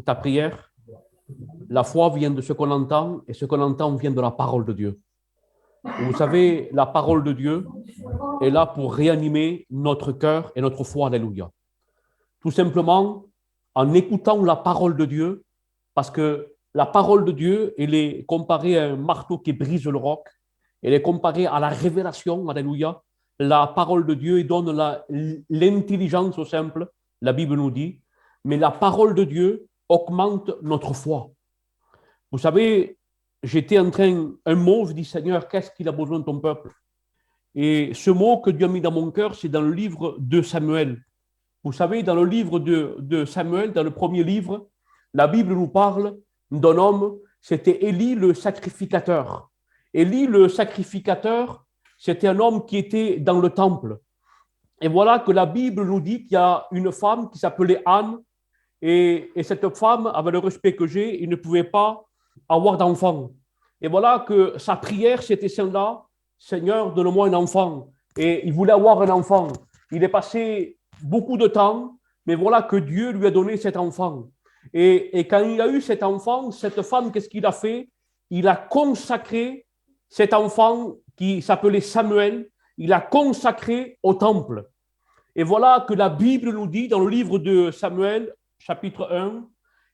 ta prière. La foi vient de ce qu'on entend et ce qu'on entend vient de la parole de Dieu. Vous savez, la parole de Dieu est là pour réanimer notre cœur et notre foi. Alléluia. Tout simplement en écoutant la parole de Dieu, parce que la parole de Dieu, elle est comparée à un marteau qui brise le roc. Elle est comparée à la révélation. Alléluia. La parole de Dieu donne l'intelligence au simple, la Bible nous dit, mais la parole de Dieu augmente notre foi. Vous savez, j'étais en train, un mot, je dis Seigneur, qu'est-ce qu'il a besoin de ton peuple? Et ce mot que Dieu a mis dans mon cœur, c'est dans le livre de Samuel. Vous savez, dans le livre de Samuel, dans le premier livre, la Bible nous parle d'un homme, c'était Élie le sacrificateur. Élie le sacrificateur, c'était un homme qui était dans le temple. Et voilà que la Bible nous dit qu'il y a une femme qui s'appelait Anne, et cette femme, avec le respect que j'ai, il ne pouvait pas avoir d'enfant. Et voilà que sa prière, c'était celle-là, Seigneur, donne-moi un enfant. Et il voulait avoir un enfant. Il est passé beaucoup de temps, mais voilà que Dieu lui a donné cet enfant. Et quand il a eu cet enfant, cette femme, qu'est-ce qu'il a fait? Il a consacré cet enfant qui s'appelait Samuel, il a consacré au temple. Et voilà que la Bible nous dit, dans le livre de Samuel, chapitre 1,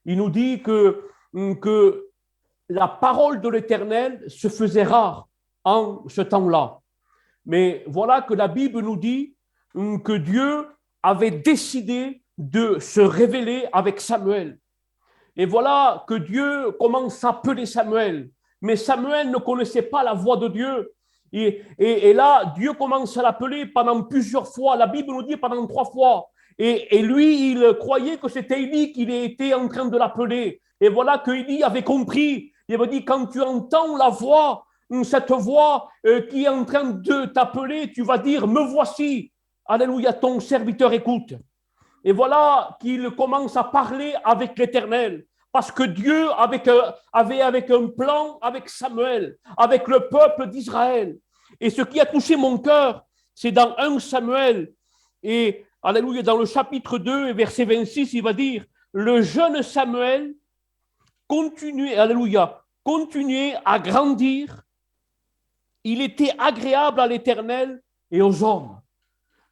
il nous dit que la parole de l'Éternel se faisait rare en ce temps-là. Mais voilà que la Bible nous dit que Dieu avait décidé de se révéler avec Samuel. Et voilà que Dieu commence à appeler Samuel. Mais Samuel ne connaissait pas la voix de Dieu. Et là, Dieu commence à l'appeler pendant plusieurs fois. La Bible nous dit pendant 3 fois. Et lui, il croyait que c'était Élie qui était en train de l'appeler. Et voilà que Élie avait compris. Il avait dit, quand tu entends la voix, cette voix qui est en train de t'appeler, tu vas dire, me voici. Alléluia, ton serviteur écoute. Et voilà qu'il commence à parler avec l'Éternel. Parce que Dieu avait avec un plan avec Samuel, avec le peuple d'Israël. Et ce qui a touché mon cœur, c'est dans 1 Samuel, et alléluia, dans le chapitre 2, verset 26, il va dire, le jeune Samuel continuait, alléluia, continuait à grandir. Il était agréable à l'Éternel et aux hommes.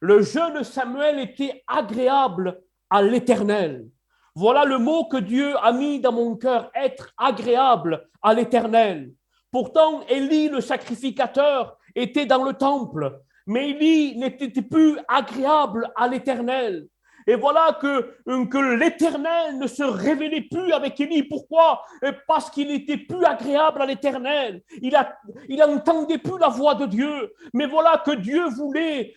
Le jeune Samuel était agréable à l'Éternel. Voilà le mot que Dieu a mis dans mon cœur, être agréable à l'Éternel. Pourtant, Élie, le sacrificateur, était dans le temple, mais Élie n'était plus agréable à l'Éternel. Et voilà que l'Éternel ne se révélait plus avec Élie. Pourquoi? Parce qu'il n'était plus agréable à l'Éternel. Il n'entendait plus la voix de Dieu. Mais voilà que Dieu voulait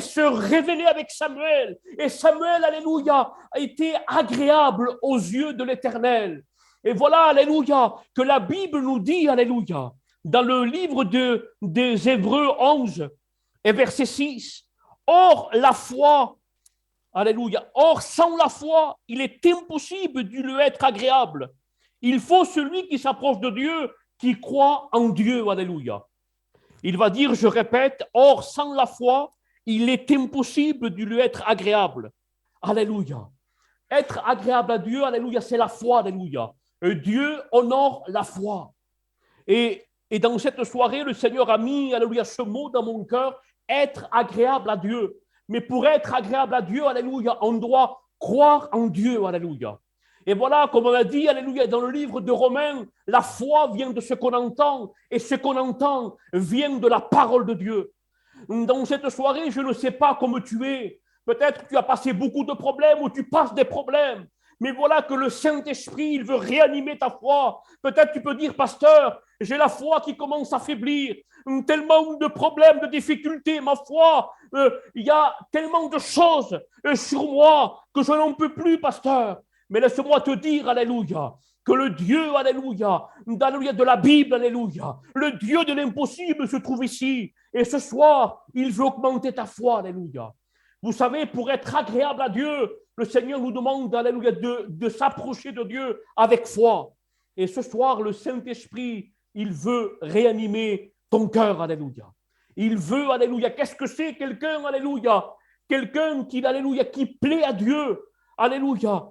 se révéler avec Samuel. Et Samuel, alléluia, a été agréable aux yeux de l'Éternel. Et voilà, alléluia, que la Bible nous dit, alléluia, dans le livre des Hébreux 11 et verset 6, or la foi, alléluia. Or, sans la foi, il est impossible de lui être agréable. Il faut celui qui s'approche de Dieu, qui croit en Dieu, alléluia. Il va dire, je répète, or, sans la foi, il est impossible de lui être agréable. Alléluia. Être agréable à Dieu, alléluia, c'est la foi, alléluia. Dieu honore la foi. Et dans cette soirée, le Seigneur a mis, alléluia, ce mot dans mon cœur, être agréable à Dieu. Mais pour être agréable à Dieu, alléluia, on doit croire en Dieu, alléluia. Et voilà, comme on a dit, alléluia, dans le livre de Romains, la foi vient de ce qu'on entend, et ce qu'on entend vient de la parole de Dieu. Dans cette soirée, je ne sais pas comment tu es. Peut-être que tu as passé beaucoup de problèmes ou tu passes des problèmes. Mais voilà que le Saint-Esprit, il veut réanimer ta foi. Peut-être tu peux dire, pasteur, j'ai la foi qui commence à faiblir. Tellement de problèmes, de difficultés, ma foi, il y a tellement de choses sur moi que je n'en peux plus, pasteur. Mais laisse-moi te dire, alléluia, que le Dieu, alléluia, de la Bible, alléluia, le Dieu de l'impossible se trouve ici. Et ce soir, il veut augmenter ta foi, alléluia. Vous savez, pour être agréable à Dieu, le Seigneur nous demande, alléluia, de s'approcher de Dieu avec foi. Et ce soir, le Saint-Esprit, il veut réanimer ton cœur, alléluia. Il veut, alléluia. Qu'est-ce que c'est quelqu'un, alléluia? Quelqu'un qui, alléluia, qui plaît à Dieu, alléluia.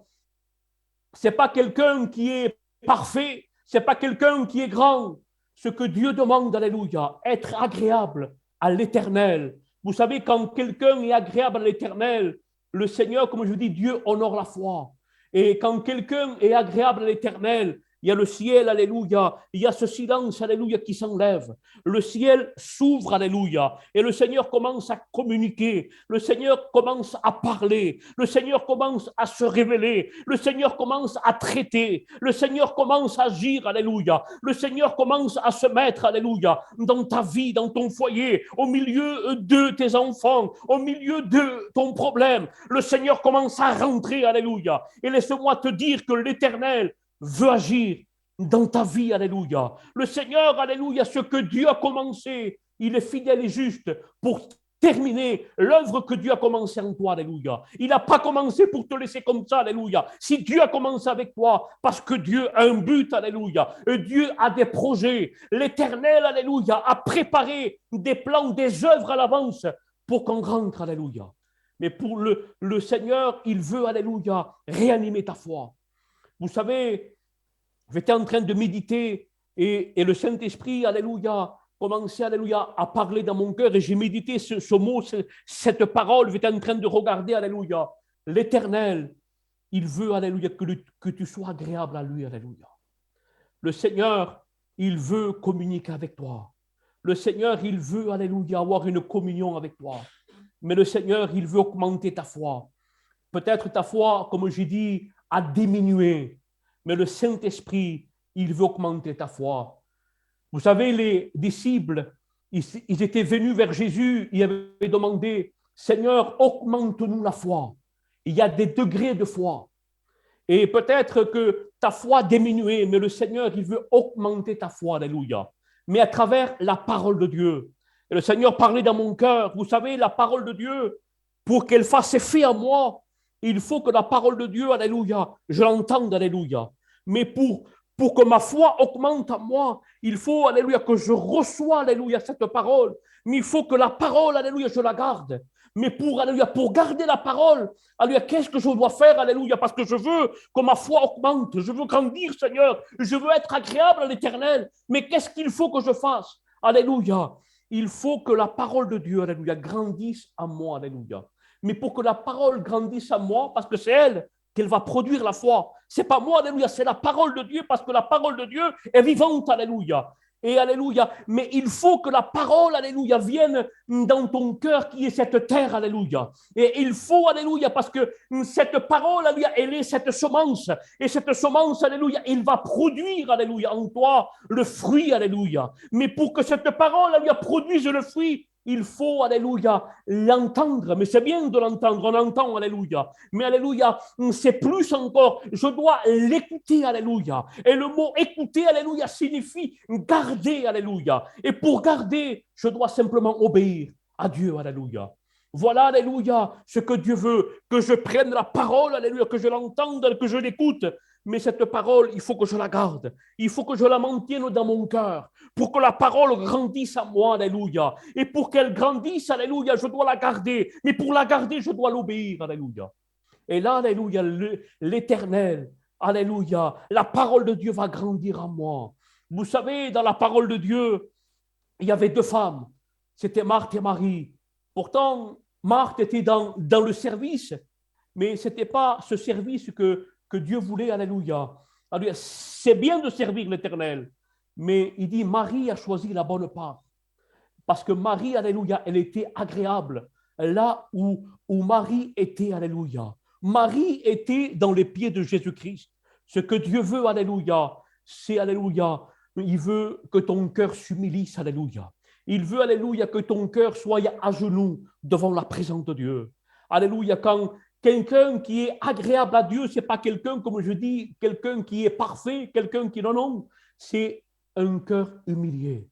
Ce n'est pas quelqu'un qui est parfait, ce n'est pas quelqu'un qui est grand. Ce que Dieu demande, alléluia, être agréable à l'Éternel. Vous savez, quand quelqu'un est agréable à l'Éternel, le Seigneur, comme je dis, Dieu honore la foi. Et quand quelqu'un est agréable à l'Éternel, il y a le ciel, alléluia. Il y a ce silence, alléluia, qui s'enlève. Le ciel s'ouvre, alléluia. Et le Seigneur commence à communiquer. Le Seigneur commence à parler. Le Seigneur commence à se révéler. Le Seigneur commence à traiter. Le Seigneur commence à agir, alléluia. Le Seigneur commence à se mettre, alléluia, dans ta vie, dans ton foyer, au milieu de tes enfants, au milieu de ton problème. Le Seigneur commence à rentrer, alléluia. Et laisse-moi te dire que l'Éternel veut agir dans ta vie, alléluia. Le Seigneur, alléluia, ce que Dieu a commencé, il est fidèle et juste pour terminer l'œuvre que Dieu a commencé en toi, alléluia. Il n'a pas commencé pour te laisser comme ça, alléluia. Si Dieu a commencé avec toi, parce que Dieu a un but, alléluia. Dieu a des projets. L'Éternel, alléluia, a préparé des plans, des œuvres à l'avance pour qu'on rentre, alléluia. Mais pour le Seigneur, il veut, alléluia, réanimer ta foi. Vous savez, j'étais en train de méditer et le Saint-Esprit, alléluia, commençait, alléluia, à parler dans mon cœur et j'ai médité ce mot, cette parole, j'étais en train de regarder, alléluia, l'Éternel, il veut, alléluia, que tu sois agréable à lui, alléluia. Le Seigneur, il veut communiquer avec toi. Le Seigneur, il veut, alléluia, avoir une communion avec toi. Mais le Seigneur, il veut augmenter ta foi. Peut-être ta foi, comme j'ai dit, a diminué. Mais le Saint-Esprit, il veut augmenter ta foi. Vous savez, les disciples, ils étaient venus vers Jésus, ils avaient demandé, Seigneur, augmente-nous la foi. Il y a des degrés de foi. Et peut-être que ta foi a diminué, mais le Seigneur, il veut augmenter ta foi, alléluia. Mais à travers la parole de Dieu. Et le Seigneur parlait dans mon cœur. Vous savez, la parole de Dieu, pour qu'elle fasse effet en moi, il faut que la parole de Dieu, alléluia, je l'entende, alléluia. Mais pour que ma foi augmente en moi, il faut, alléluia, que je reçois, alléluia, cette parole. Mais il faut que la parole, alléluia, je la garde. Mais alléluia, pour garder la parole, alléluia, qu'est-ce que je dois faire, alléluia, parce que je veux que ma foi augmente, je veux grandir, Seigneur, je veux être agréable à l'Éternel. Mais qu'est-ce qu'il faut que je fasse? Alléluia. Il faut que la parole de Dieu, alléluia, grandisse en moi, alléluia. Mais pour que la parole grandisse en moi, parce que c'est elle qu'elle va produire la foi. C'est pas moi, alléluia, c'est la parole de Dieu, parce que la parole de Dieu est vivante, alléluia. Et alléluia, mais il faut que la parole, alléluia, vienne dans ton cœur qui est cette terre, alléluia. Et il faut, alléluia, parce que cette parole, alléluia, elle est cette semence. Et cette semence, alléluia, il va produire, alléluia, en toi le fruit, alléluia. Mais pour que cette parole, alléluia, produise le fruit, il faut, alléluia, l'entendre. Mais c'est bien de l'entendre, on entend, alléluia. Mais alléluia, c'est plus encore, je dois l'écouter, alléluia. Et le mot écouter, alléluia, signifie garder, alléluia. Et pour garder, je dois simplement obéir à Dieu, alléluia. Voilà, alléluia, ce que Dieu veut, que je prenne la parole, alléluia, que je l'entende, que je l'écoute. Mais cette parole, il faut que je la garde. Il faut que je la maintienne dans mon cœur. Pour que la parole grandisse en moi, alléluia. Et pour qu'elle grandisse, alléluia, je dois la garder. Mais pour la garder, je dois l'obéir, alléluia. Et là, alléluia, l'Éternel, alléluia, la parole de Dieu va grandir en moi. Vous savez, dans la parole de Dieu, il y avait deux femmes. C'était Marthe et Marie. Pourtant, Marthe était dans le service, mais ce n'était pas ce service que Dieu voulait, alléluia. Alléluia. C'est bien de servir l'Éternel, mais il dit, Marie a choisi la bonne part. Parce que Marie, alléluia, elle était agréable. Là où Marie était, alléluia. Marie était dans les pieds de Jésus-Christ. Ce que Dieu veut, alléluia, c'est, alléluia, il veut que ton cœur s'humilise, alléluia. Il veut, alléluia, que ton cœur soit à genoux devant la présence de Dieu. Alléluia, quand quelqu'un qui est agréable à Dieu, ce n'est pas quelqu'un, comme je dis, quelqu'un qui est parfait, quelqu'un qui non, c'est un cœur humilié.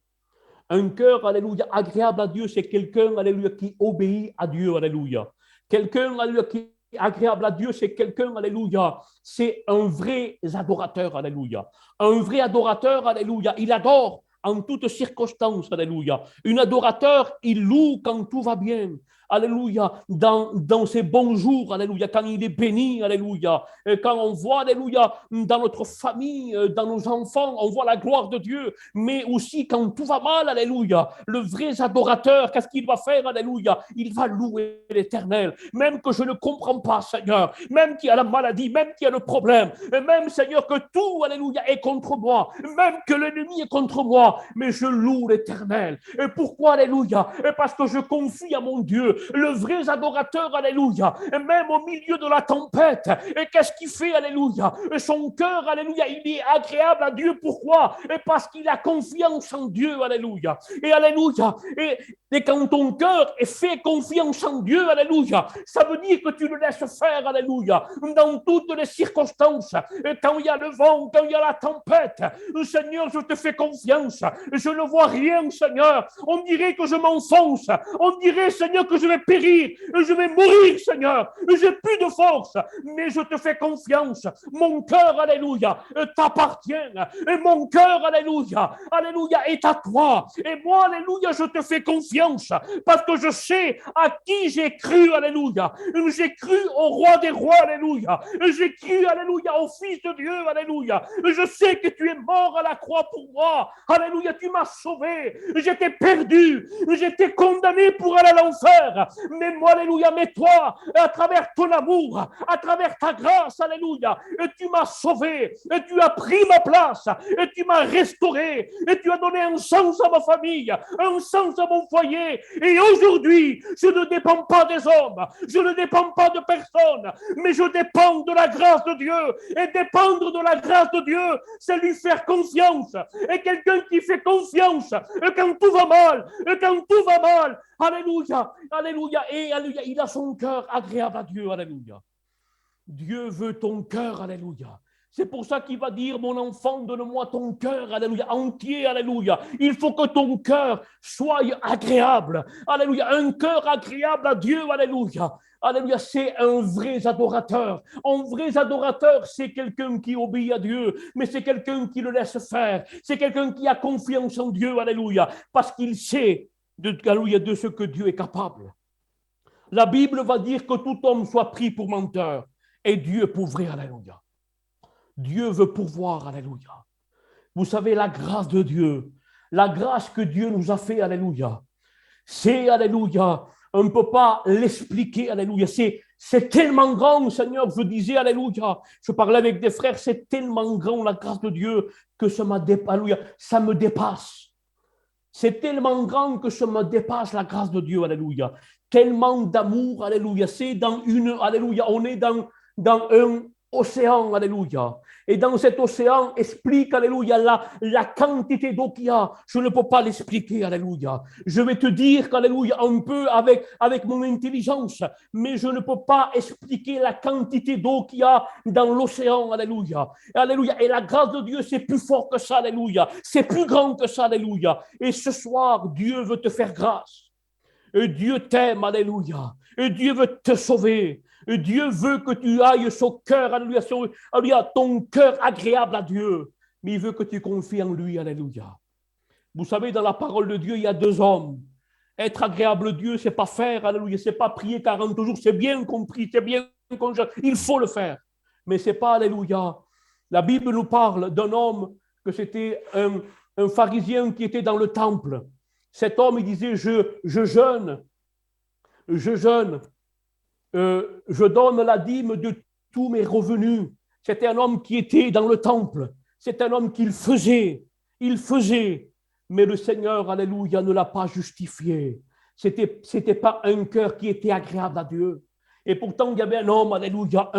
Un cœur, alléluia, agréable à Dieu, c'est quelqu'un, alléluia, qui obéit à Dieu, alléluia. Quelqu'un, alléluia, qui est agréable à Dieu, c'est quelqu'un, alléluia, c'est un vrai adorateur, alléluia. Un vrai adorateur, alléluia, il adore en toutes circonstances, alléluia. Un adorateur, il loue quand tout va bien. alléluia, dans ses bons jours, alléluia, quand il est béni, alléluia, et quand on voit, alléluia, dans notre famille, dans nos enfants, on voit la gloire de Dieu, mais aussi quand tout va mal, alléluia, le vrai adorateur, qu'est-ce qu'il va faire, alléluia? Il va louer l'Éternel, même que je ne comprends pas, Seigneur, même qu'il y a la maladie, même qu'il y a le problème, et même, Seigneur, que tout, alléluia, est contre moi, même que l'ennemi est contre moi, mais je loue l'Éternel. Et pourquoi, alléluia? Et parce que je confie à mon Dieu, le vrai adorateur, alléluia, et même au milieu de la tempête. Et qu'est-ce qu'il fait, alléluia? Et son cœur, alléluia, il est agréable à Dieu. Pourquoi? Et parce qu'il a confiance en Dieu, alléluia. Et alléluia. Et quand ton cœur est fait confiance en Dieu, alléluia, ça veut dire que tu le laisses faire, alléluia, dans toutes les circonstances. Et quand il y a le vent, quand il y a la tempête, Seigneur, je te fais confiance. Je ne vois rien, Seigneur. On dirait que je m'enfonce. On dirait, Seigneur, que je vais périr. Je vais mourir, Seigneur. J'ai plus de force. Mais je te fais confiance. Mon cœur, alléluia, t'appartient. Et mon cœur, alléluia, alléluia, est à toi. Et moi, alléluia, je te fais confiance. Parce que je sais à qui j'ai cru, alléluia. J'ai cru au roi des rois, alléluia. J'ai cru, alléluia, au Fils de Dieu, alléluia. Je sais que tu es mort à la croix pour moi. Alléluia, tu m'as sauvé. J'étais perdu. J'étais condamné pour aller à l'enfer. Mais moi, alléluia, mais toi, à travers ton amour, à travers ta grâce, alléluia, tu m'as sauvé. Et tu as pris ma place. Et tu m'as restauré. Et tu as donné un sens à ma famille, un sens à mon foyer. Et aujourd'hui, je ne dépends pas des hommes. Je ne dépends pas de personne. Mais je dépends de la grâce de Dieu. Et dépendre de la grâce de Dieu, c'est lui faire confiance. Et quelqu'un qui fait confiance, quand tout va mal, alléluia, alléluia, et alléluia, il a son cœur agréable à Dieu, alléluia. Dieu veut ton cœur, alléluia. C'est pour ça qu'il va dire, mon enfant, donne-moi ton cœur, alléluia, entier, alléluia. Il faut que ton cœur soit agréable, alléluia, un cœur agréable à Dieu, alléluia. Alléluia, c'est un vrai adorateur. Un vrai adorateur, c'est quelqu'un qui obéit à Dieu, mais c'est quelqu'un qui le laisse faire. C'est quelqu'un qui a confiance en Dieu, alléluia, parce qu'il sait alléluia, de ce que Dieu est capable. La Bible va dire que tout homme soit pris pour menteur et Dieu pour vrai, alléluia. Dieu veut pourvoir, alléluia. Vous savez, la grâce de Dieu, la grâce que Dieu nous a fait, alléluia, c'est, alléluia, on ne peut pas l'expliquer, alléluia, c'est tellement grand, Seigneur, je disais, alléluia, je parlais avec des frères, c'est tellement grand la grâce de Dieu que ça me dépasse. C'est tellement grand que ça me dépasse la grâce de Dieu, alléluia. Tellement d'amour, alléluia, c'est alléluia, on est dans un océan, alléluia. Et dans cet océan, explique, alléluia, la quantité d'eau qu'il y a. Je ne peux pas l'expliquer, alléluia. Je vais te dire qu'alléluia, un peu avec mon intelligence, mais je ne peux pas expliquer la quantité d'eau qu'il y a dans l'océan, alléluia. Alléluia. Et la grâce de Dieu, c'est plus fort que ça, alléluia. C'est plus grand que ça, alléluia. Et ce soir, Dieu veut te faire grâce. Et Dieu t'aime, alléluia. Et Dieu veut te sauver. Et Dieu veut que tu ailles son cœur, alléluia, ton cœur agréable à Dieu. Mais il veut que tu confies en lui, alléluia. Vous savez, dans la parole de Dieu, il y a deux hommes. Être agréable à Dieu, c'est pas faire, alléluia, c'est pas prier 40 jours, c'est bien compris, c'est bien compris, il faut le faire. Mais c'est pas, alléluia. La Bible nous parle d'un homme que c'était un pharisien qui était dans le temple. Cet homme, il disait, je jeûne, je donne la dîme de tous mes revenus. C'était un homme qui était dans le temple. C'est un homme qu'il faisait. Il faisait. Mais le Seigneur, alléluia, ne l'a pas justifié. C'était pas un cœur qui était agréable à Dieu. Et pourtant, il y avait un homme, alléluia,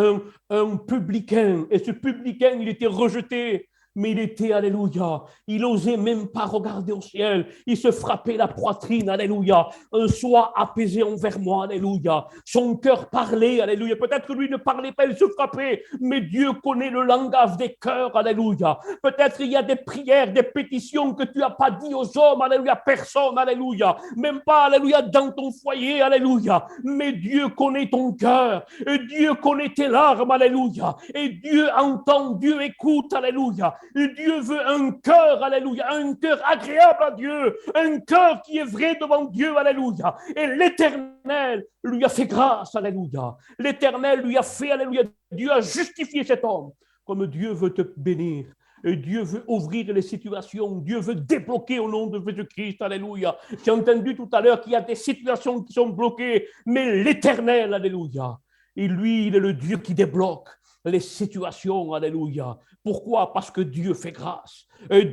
un publicain. Et ce publicain, il était rejeté. Mais il était, alléluia, il n'osait même pas regarder au ciel. Il se frappait la poitrine, alléluia. Sois apaisé envers moi, alléluia. Son cœur parlait, alléluia. Peut-être que lui ne parlait pas, il se frappait. Mais Dieu connaît le langage des cœurs, alléluia. Peut-être il y a des prières, des pétitions que tu n'as pas dit aux hommes, alléluia. Personne, alléluia. Même pas, alléluia, dans ton foyer, alléluia. Mais Dieu connaît ton cœur. Et Dieu connaît tes larmes, alléluia. Et Dieu entend, Dieu écoute, alléluia. Dieu veut un cœur, alléluia, un cœur agréable à Dieu, un cœur qui est vrai devant Dieu, alléluia. Et l'Éternel lui a fait grâce, alléluia. L'Éternel lui a fait, alléluia. Dieu a justifié cet homme. Comme Dieu veut te bénir. Et Dieu veut ouvrir les situations. Dieu veut débloquer au nom de Jésus-Christ. Alléluia. J'ai entendu tout à l'heure qu'il y a des situations qui sont bloquées. Mais l'Éternel, alléluia. Et lui, il est le Dieu qui débloque les situations. Alléluia. Pourquoi? Parce que Dieu fait grâce.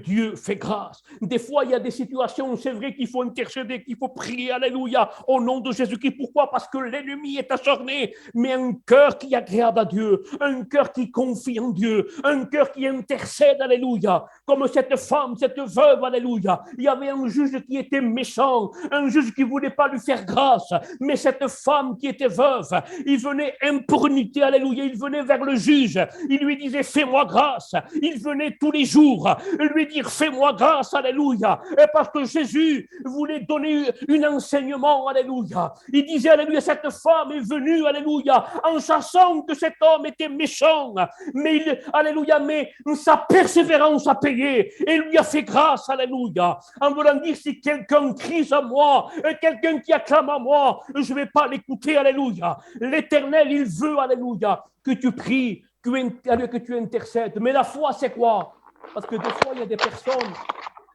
Dieu fait grâce. Des fois, il y a des situations, c'est vrai qu'il faut intercéder, qu'il faut prier, alléluia, au nom de Jésus-Christ. Pourquoi? Parce que l'ennemi est acharné, mais un cœur qui est agréable à Dieu, un cœur qui confie en Dieu, un cœur qui intercède, alléluia, comme cette femme, cette veuve, alléluia. Il y avait un juge qui était méchant, un juge qui ne voulait pas lui faire grâce, mais cette femme qui était veuve, il venait impunité, alléluia, il venait vers le juge, il lui disait, fais-moi grâce, il venait tous les jours, lui dire fais-moi grâce, alléluia, et parce que Jésus voulait donner un enseignement, alléluia. Il disait, alléluia, cette femme est venue, alléluia, en sachant que cet homme était méchant, mais alléluia, mais sa persévérance a payé et lui a fait grâce, alléluia, en voulant dire si quelqu'un crie à moi, quelqu'un qui acclame à moi, je ne vais pas l'écouter, alléluia. L'Éternel, il veut, alléluia, que tu pries, que tu intercèdes, mais la foi, c'est quoi? Parce que des fois, il y a des personnes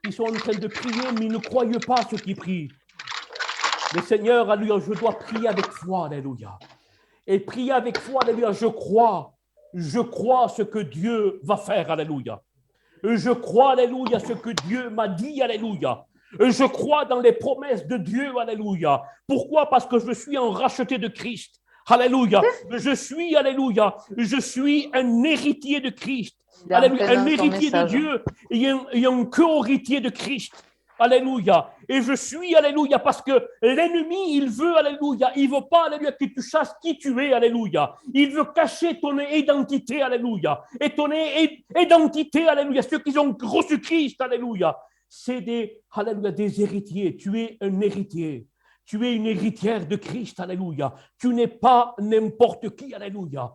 qui sont en train de prier, mais ils ne croient pas ceux qui prient. Mais Seigneur, alléluia, je dois prier avec foi, alléluia. Et prier avec foi, alléluia, je crois ce que Dieu va faire, alléluia. Je crois, alléluia, ce que Dieu m'a dit, alléluia. Je crois dans les promesses de Dieu, alléluia. Pourquoi? Parce que je suis un racheté de Christ. Alléluia. Je suis un héritier de Christ. Alléluia. Un héritier de Dieu et un co-héritier de Christ. Alléluia. Et je suis, alléluia, parce que l'ennemi, il veut, alléluia, il ne veut pas, alléluia, que tu saches qui tu es, alléluia. Il veut cacher ton identité, alléluia. Et ton identité, alléluia, ceux qui ont reçu Christ, alléluia, c'est des héritiers. Tu es un héritier. Tu es une héritière de Christ, alléluia. Tu n'es pas n'importe qui, alléluia.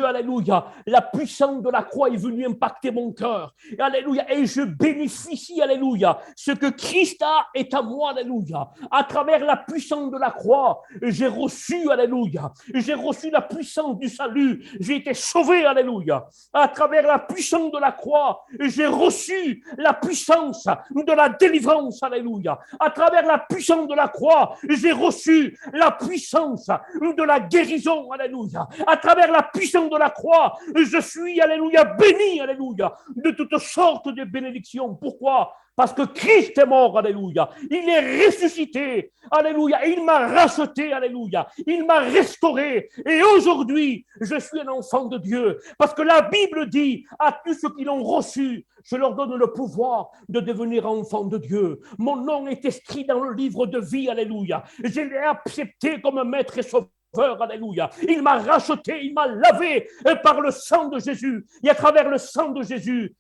Alléluia, la puissance de la croix est venue impacter mon cœur, alléluia, et je bénéficie, alléluia. Ce que Christ a est à moi, alléluia. À travers la puissance de la croix, j'ai reçu, alléluia. J'ai reçu la puissance du salut. J'ai été sauvé, alléluia. À travers la puissance de la croix, j'ai reçu la puissance de la délivrance, alléluia. À travers la puissance de la croix, j'ai reçu la puissance de la guérison, alléluia. À travers la puissance de la croix, je suis, alléluia, béni, alléluia, de toutes sortes de bénédictions. Pourquoi? Parce que Christ est mort, alléluia. Il est ressuscité, alléluia. Et il m'a racheté, alléluia. Il m'a restauré. Et aujourd'hui, je suis un enfant de Dieu. Parce que la Bible dit à tous ceux qui l'ont reçu, je leur donne le pouvoir de devenir enfants de Dieu. Mon nom est écrit dans le livre de vie, alléluia. Je l'ai accepté comme maître et sauveur. Alléluia. Il m'a racheté, il m'a lavé par le sang de Jésus. Et à travers le sang de Jésus,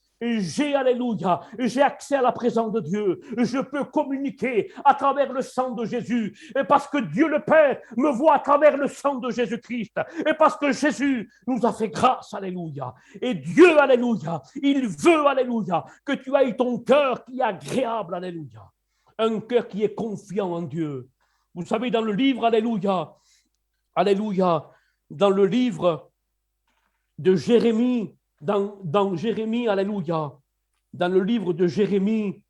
alléluia, j'ai accès à la présence de Dieu. Je peux communiquer à travers le sang de Jésus. Et parce que Dieu le Père me voit à travers le sang de Jésus-Christ. Et parce que Jésus nous a fait grâce, alléluia. Et Dieu, alléluia, il veut, alléluia, que tu aies ton cœur qui est agréable, alléluia. Un cœur qui est confiant en Dieu. Vous savez, dans le livre, alléluia, dans le livre de Jérémie, dans Jérémie, alléluia, dans le livre de Jérémie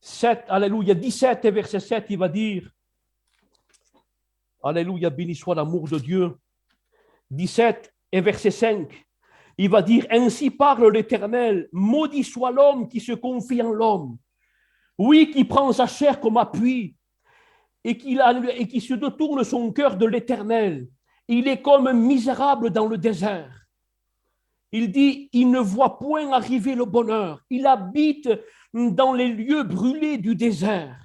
7, alléluia, 17 et verset 7, il va dire, alléluia, béni soit l'amour de Dieu, 17 et verset 5, il va dire, ainsi parle l'Éternel, maudit soit l'homme qui se confie en l'homme, oui, qui prend sa chair comme appui, et qui se détourne son cœur de l'Éternel. Il est comme un misérable dans le désert. Il dit, il ne voit point arriver le bonheur. Il habite dans les lieux brûlés du désert,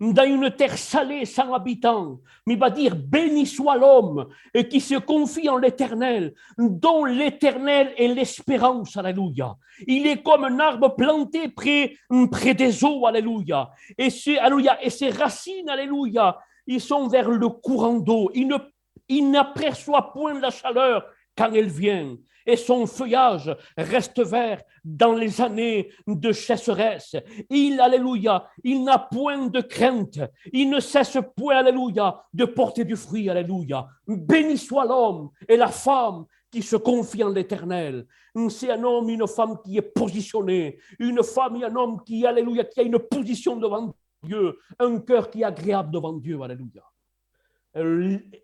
dans une terre salée sans habitants. Mais il va dire, béni soit l'homme qui se confie en l'Éternel, dont l'Éternel est l'espérance, alléluia. Il est comme un arbre planté près des eaux, alléluia. Et ses racines, alléluia, ils sont vers le courant d'eau. Il n'aperçoit point la chaleur, quand elle vient, et son feuillage reste vert dans les années de chasseresse. Alléluia, il n'a point de crainte, il ne cesse point, alléluia, de porter du fruit, alléluia. Béni soit l'homme et la femme qui se confie en l'Éternel. C'est un homme, une femme qui est positionnée, une femme et un homme qui, alléluia, qui a une position devant Dieu, un cœur qui est agréable devant Dieu, alléluia.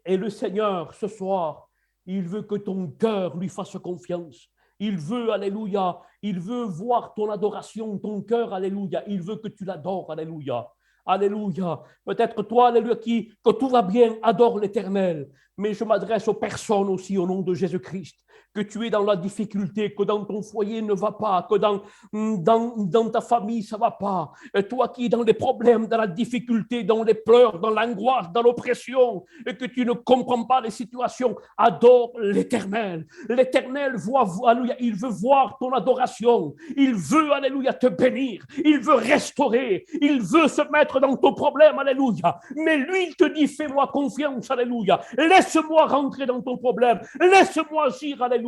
Et le Seigneur, ce soir, il veut que ton cœur lui fasse confiance. Il veut, alléluia, il veut voir ton adoration, ton cœur, alléluia. Il veut que tu l'adores, alléluia. Alléluia. Peut-être toi, alléluia, que tout va bien, adore l'Éternel. Mais je m'adresse aux personnes aussi au nom de Jésus-Christ. Que tu es dans la difficulté, que dans ton foyer ne va pas, que dans ta famille ça ne va pas. Et toi qui es dans les problèmes, dans la difficulté, dans les pleurs, dans l'angoisse, dans l'oppression, et que tu ne comprends pas les situations, adore l'Éternel. L'Éternel voit, alléluia, il veut voir ton adoration. Il veut, alléluia, te bénir. Il veut restaurer. Il veut se mettre dans ton problème, alléluia. Mais lui, il te dit, fais-moi confiance, alléluia. Laisse-moi rentrer dans ton problème. Laisse-moi agir, alléluia.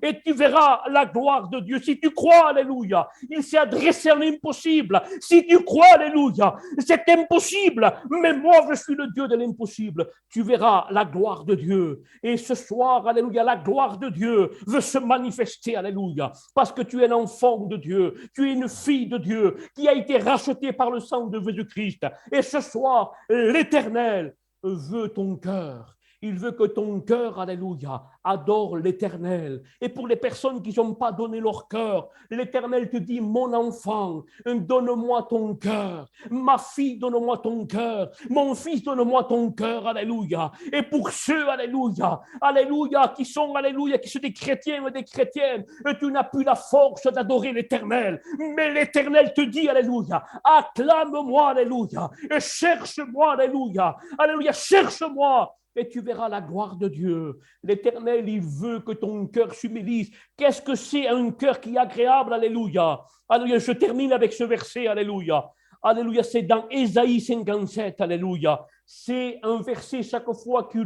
Et tu verras la gloire de Dieu. Si tu crois, alléluia, il s'est adressé à l'impossible. Si tu crois, alléluia, c'est impossible. Mais moi, je suis le Dieu de l'impossible. Tu verras la gloire de Dieu. Et ce soir, alléluia, la gloire de Dieu veut se manifester, alléluia. Parce que tu es un enfant de Dieu. Tu es une fille de Dieu qui a été rachetée par le sang de Jésus-Christ. Et ce soir, l'Éternel veut ton cœur. Il veut que ton cœur, alléluia, adore l'Éternel. Et pour les personnes qui n'ont pas donné leur cœur, l'Éternel te dit, mon enfant, donne-moi ton cœur. Ma fille, donne-moi ton cœur. Mon fils, donne-moi ton cœur, alléluia. Et pour ceux, alléluia, alléluia, qui sont des chrétiens et des chrétiennes, tu n'as plus la force d'adorer l'Éternel. Mais l'Éternel te dit, alléluia, acclame-moi, alléluia, et cherche-moi, alléluia, alléluia, cherche-moi. Et tu verras la gloire de Dieu. L'Éternel, il veut que ton cœur s'humilise. Qu'est-ce que c'est un cœur qui est agréable? Alléluia. Alléluia. Je termine avec ce verset. Alléluia. Alléluia. C'est dans Ésaïe 57. Alléluia. C'est un verset chaque fois que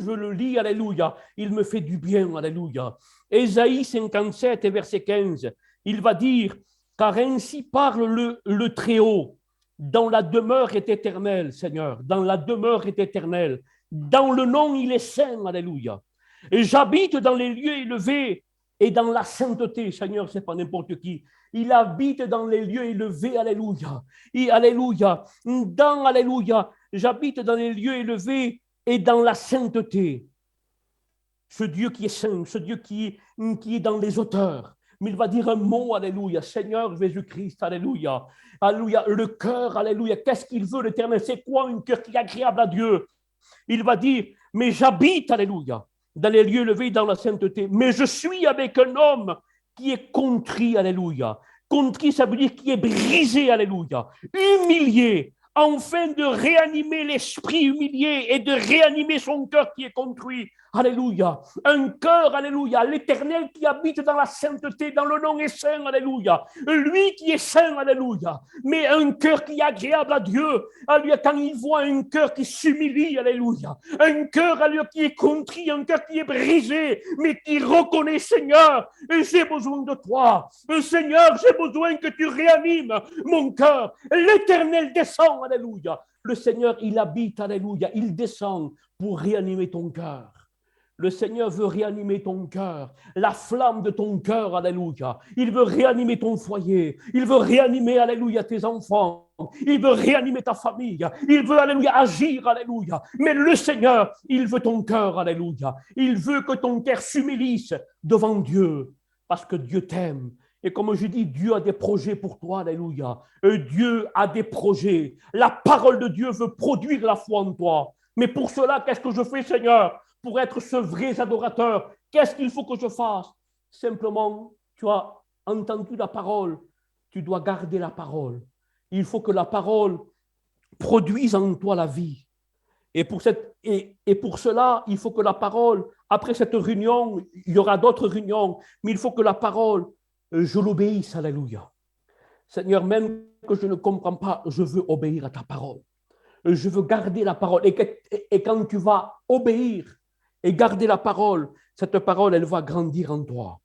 je le lis. Alléluia. Il me fait du bien. Alléluia. Ésaïe 57 et verset 15. Il va dire, car ainsi parle le Très-Haut. Dans la demeure est éternelle, Seigneur. Dans la demeure est éternelle. Dans le nom, il est saint, alléluia. Et j'habite dans les lieux élevés et dans la sainteté, Seigneur, c'est pas n'importe qui. Il habite dans les lieux élevés, alléluia. Et alléluia. Alléluia, j'habite dans les lieux élevés et dans la sainteté. Ce Dieu qui est saint, ce Dieu qui est dans les hauteurs. Mais il va dire un mot, alléluia, Seigneur Jésus-Christ, alléluia. Alléluia, le cœur, alléluia. Qu'est-ce qu'il veut, l'Éternel? C'est quoi un cœur qui est agréable à Dieu? Il va dire, mais j'habite, alléluia, dans les lieux élevés, dans la sainteté. Mais je suis avec un homme qui est contrit, alléluia. Contrit, ça veut dire qui est brisé, alléluia. Humilié, afin de réanimer l'esprit humilié et de réanimer son cœur qui est construit. Alléluia. Un cœur, alléluia. L'Éternel qui habite dans la sainteté, dans le nom est saint, alléluia. Lui qui est saint, alléluia. Mais un cœur qui est agréable à Dieu, alléluia, quand il voit un cœur qui s'humilie, alléluia. Un cœur, alléluia, qui est contrit, un cœur qui est brisé, mais qui reconnaît, Seigneur, j'ai besoin de toi. Seigneur, j'ai besoin que tu réanimes mon cœur. L'Éternel descend, alléluia. Le Seigneur, il habite, alléluia. Il descend pour réanimer ton cœur. Le Seigneur veut réanimer ton cœur, la flamme de ton cœur, alléluia. Il veut réanimer ton foyer. Il veut réanimer, alléluia, tes enfants. Il veut réanimer ta famille. Il veut, alléluia, agir, alléluia. Mais le Seigneur, il veut ton cœur, alléluia. Il veut que ton cœur s'humilise devant Dieu, parce que Dieu t'aime. Et comme je dis, Dieu a des projets pour toi, alléluia. Dieu a des projets. La parole de Dieu veut produire la foi en toi. Mais pour cela, qu'est-ce que je fais, Seigneur? Pour être ce vrai adorateur, qu'est-ce qu'il faut que je fasse? Simplement, tu as entendu la parole, tu dois garder la parole. Il faut que la parole produise en toi la vie. Et pour cela, il faut que la parole, après cette réunion, il y aura d'autres réunions, mais il faut que la parole, je l'obéisse, alléluia. Seigneur, même que je ne comprends pas, je veux obéir à ta parole. Je veux garder la parole. Et quand tu vas obéir, et garder la parole, cette parole, elle va grandir en toi.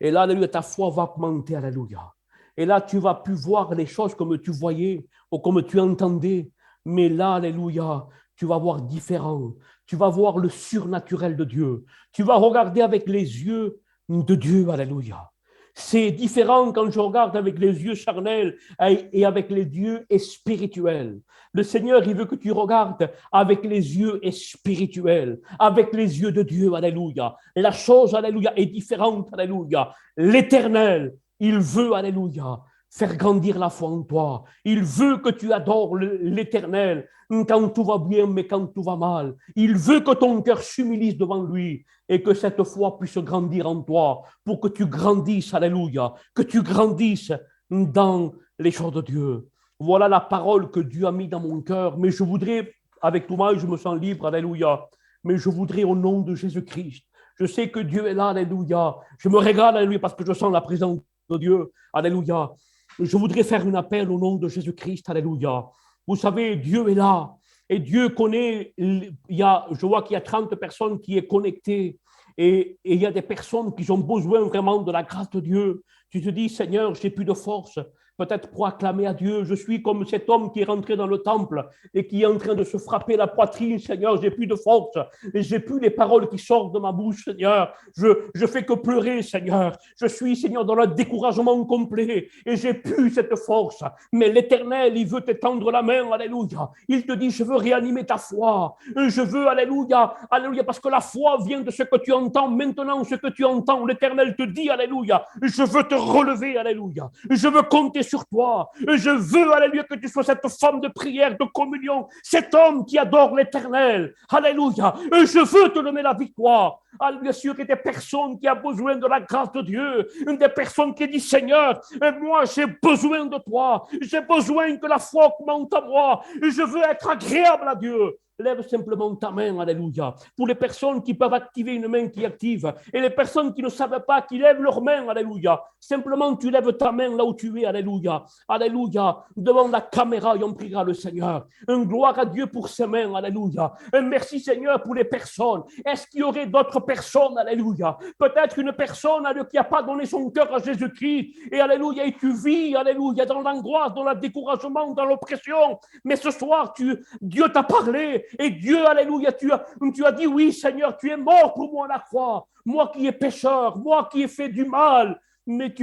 Et là, alléluia, ta foi va augmenter, alléluia. Et là, tu vas plus voir les choses comme tu voyais ou comme tu entendais. Mais là, alléluia, tu vas voir différent. Tu vas voir le surnaturel de Dieu. Tu vas regarder avec les yeux de Dieu, alléluia. C'est différent quand je regarde avec les yeux charnels et avec les yeux spirituels. Le Seigneur, il veut que tu regardes avec les yeux spirituels, avec les yeux de Dieu, alléluia. La chose, alléluia, est différente, alléluia. L'Éternel, il veut, alléluia, faire grandir la foi en toi. Il veut que tu adores l'Éternel quand tout va bien, mais quand tout va mal. Il veut que ton cœur s'humilie devant lui et que cette foi puisse grandir en toi pour que tu grandisses, alléluia, que tu grandisses dans les choses de Dieu. Voilà la parole que Dieu a mis dans mon cœur, mais je voudrais, avec tout moi, je me sens libre, alléluia, mais je voudrais au nom de Jésus-Christ. Je sais que Dieu est là, alléluia. Je me régale, alléluia, parce que je sens la présence de Dieu, alléluia. Je voudrais faire un appel au nom de Jésus-Christ, alléluia. Vous savez, Dieu est là. Et Dieu connaît, je vois qu'il y a 30 personnes qui sont connectées. Et il y a des personnes qui ont besoin vraiment de la grâce de Dieu. Tu te dis, Seigneur, j'ai plus de force. Peut-être pour acclamer à Dieu. Je suis comme cet homme qui est rentré dans le temple et qui est en train de se frapper la poitrine. Seigneur, j'ai plus de force. Et j'ai plus les paroles qui sortent de ma bouche, Seigneur. Je fais que pleurer, Seigneur. Je suis, Seigneur, dans le découragement complet et j'ai plus cette force. Mais l'Éternel, il veut t'étendre la main, alléluia. Il te dit, je veux réanimer ta foi. Je veux, alléluia, alléluia, parce que la foi vient de ce que tu entends. Maintenant, ce que tu entends, l'Éternel te dit, alléluia, je veux te relever, alléluia. Je veux compter sur toi. Je veux, alléluia, que tu sois cette femme de prière, de communion, cet homme qui adore l'Éternel. Alléluia. Je veux te donner la victoire. Bien sûr, il y a des personnes qui ont besoin de la grâce de Dieu. Des personnes qui disent, Seigneur, moi, j'ai besoin de toi. J'ai besoin que la foi augmente à moi. Je veux être agréable à Dieu. Lève simplement ta main, alléluia. Pour les personnes qui peuvent activer une main qui active et les personnes qui ne savent pas, qui lèvent leur main, alléluia. Simplement, tu lèves ta main là où tu es, alléluia. Alléluia. Devant la caméra et on priera le Seigneur. Une gloire à Dieu pour ses mains, alléluia. Un merci, Seigneur, pour les personnes. Est-ce qu'il y aurait d'autres personnes, alléluia? Peut-être une personne qui n'a pas donné son cœur à Jésus-Christ et alléluia, et tu vis, alléluia, dans l'angoisse, dans le découragement, dans l'oppression. Mais ce soir, Dieu t'a parlé. Et Dieu, alléluia, tu as dit, oui, Seigneur, tu es mort pour moi à la croix. Moi qui ai pécheur, moi qui ai fait du mal. Mais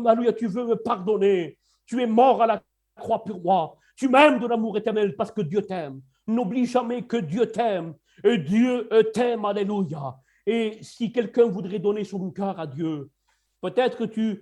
alléluia, tu veux me pardonner. Tu es mort à la croix pour moi. Tu m'aimes de l'amour éternel parce que Dieu t'aime. N'oublie jamais que Dieu t'aime. Et Dieu t'aime, alléluia. Et si quelqu'un voudrait donner son cœur à Dieu, peut-être que tu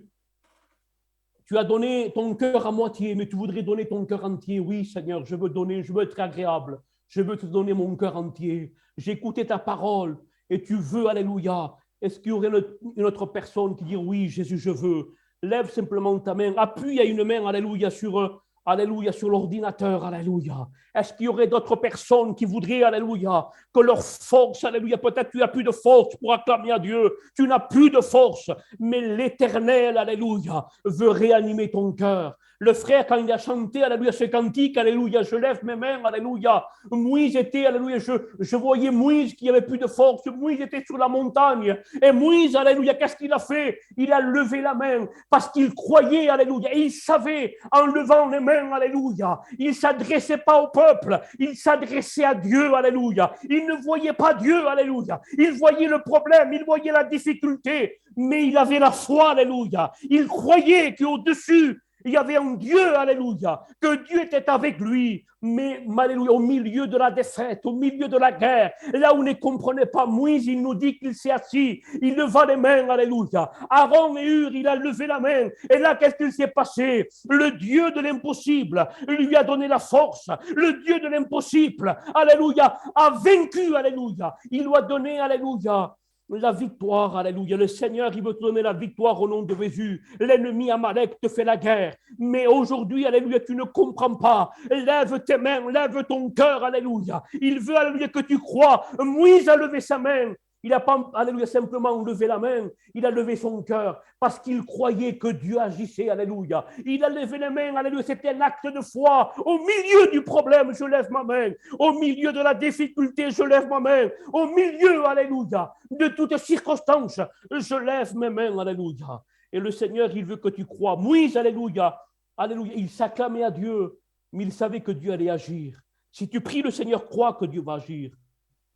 as donné ton cœur à moitié, mais tu voudrais donner ton cœur entier. Oui, Seigneur, je veux donner, je veux être agréable. Je veux te donner mon cœur entier. J'ai écouté ta parole et tu veux, alléluia. Est-ce qu'il y aurait une autre personne qui dit oui, Jésus, je veux? Lève simplement ta main. Appuie à une main, alléluia, sur l'ordinateur, alléluia. Est-ce qu'il y aurait d'autres personnes qui voudraient, alléluia, que leur force, alléluia, peut-être tu n'as plus de force pour acclamer à Dieu, tu n'as plus de force, mais l'Éternel, alléluia, veut réanimer ton cœur. Le frère, quand il a chanté, alléluia, ce cantique, alléluia, je lève mes mains, alléluia. Moïse était, alléluia, je voyais Moïse qui avait plus de force. Moïse était sur la montagne. Et Moïse, alléluia, qu'est-ce qu'il a fait? Il a levé la main parce qu'il croyait, alléluia. Et il savait, en levant les mains, alléluia, il ne s'adressait pas au peuple, il s'adressait à Dieu, alléluia. Il ne voyait pas Dieu, alléluia. Il voyait le problème, il voyait la difficulté, mais il avait la foi, alléluia. Il croyait qu'au-dessus, il y avait un Dieu, alléluia, que Dieu était avec lui, mais alléluia, au milieu de la défaite, au milieu de la guerre, là où on ne comprenait pas, Moïse, il nous dit qu'il s'est assis, il leva les mains, alléluia. Aaron et Hur, il a levé la main, et là, qu'est-ce qu'il s'est passé? Le Dieu de l'impossible lui a donné la force, le Dieu de l'impossible, alléluia, a vaincu, alléluia, il lui a donné, alléluia, la victoire, alléluia. Le Seigneur, il veut te donner la victoire au nom de Jésus. L'ennemi Amalek te fait la guerre. Mais aujourd'hui, alléluia, tu ne comprends pas. Lève tes mains, lève ton cœur, alléluia. Il veut, alléluia, que tu crois. Moïse a levé sa main. Il n'a pas, alléluia, simplement levé la main, il a levé son cœur parce qu'il croyait que Dieu agissait, alléluia. Il a levé les mains, alléluia, c'était un acte de foi. Au milieu du problème, je lève ma main. Au milieu de la difficulté, je lève ma main. Au milieu, alléluia, de toutes circonstances, je lève mes mains, alléluia. Et le Seigneur, il veut que tu crois. Moïse, alléluia, alléluia, il s'acclamait à Dieu, mais il savait que Dieu allait agir. Si tu pries le Seigneur, crois que Dieu va agir.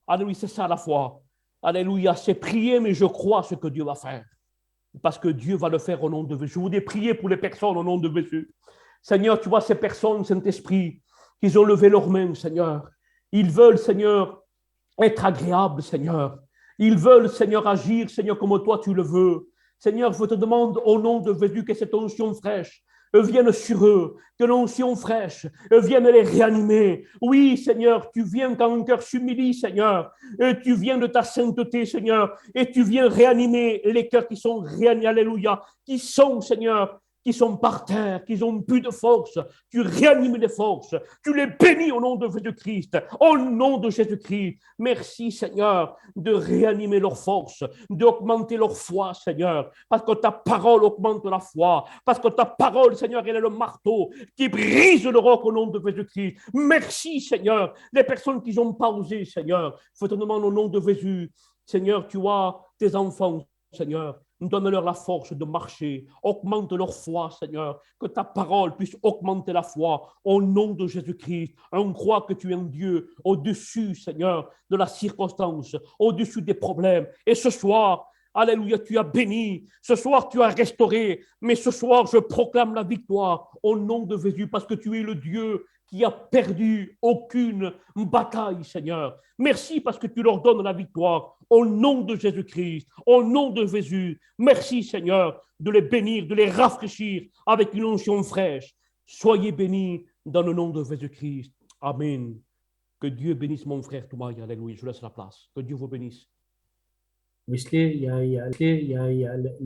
Alléluia, c'est ça la foi. Alléluia, c'est prier, mais je crois ce que Dieu va faire. Parce que Dieu va le faire au nom de Jésus. Je voudrais prier pour les personnes au nom de Jésus. Seigneur, tu vois ces personnes, Saint-Esprit, qui ont levé leurs mains, Seigneur. Ils veulent, Seigneur, être agréables, Seigneur. Ils veulent, Seigneur, agir, Seigneur, comme toi tu le veux. Seigneur, je te demande au nom de Jésus que cette onction fraîche vienne sur eux, que l'onction fraîche vienne les réanimer. Oui, Seigneur, tu viens quand un cœur s'humilie, Seigneur. Tu viens de ta sainteté, Seigneur, et tu viens réanimer les cœurs qui sont réanimés, alléluia, qui sont, Seigneur, qui sont par terre, qui n'ont plus de force. Tu réanimes les forces. Tu les bénis au nom de Jésus-Christ. Au nom de Jésus-Christ. Merci, Seigneur, de réanimer leurs forces, d'augmenter leur foi, Seigneur. Parce que ta parole augmente la foi. Parce que ta parole, Seigneur, elle est le marteau qui brise le roc au nom de Jésus-Christ. Merci, Seigneur. Les personnes qui n'ont pas osé, Seigneur, je te demande au nom de Jésus, Seigneur, tu as tes enfants, Seigneur. Donne-leur la force de marcher. Augmente leur foi, Seigneur. Que ta parole puisse augmenter la foi au nom de Jésus-Christ. On croit que tu es un Dieu au-dessus, Seigneur, de la circonstance, au-dessus des problèmes. Et ce soir, alléluia, tu as béni. Ce soir, tu as restauré. Mais ce soir, je proclame la victoire au nom de Jésus parce que tu es le Dieu qui a perdu aucune bataille, Seigneur. Merci parce que tu leur donnes la victoire au nom de Jésus-Christ, au nom de Jésus. Merci, Seigneur, de les bénir, de les rafraîchir avec une onction fraîche. Soyez bénis dans le nom de Jésus-Christ. Amen. Que Dieu bénisse mon frère Toumaï. Alléluia. Je laisse la place. Que Dieu vous bénisse. इसलिए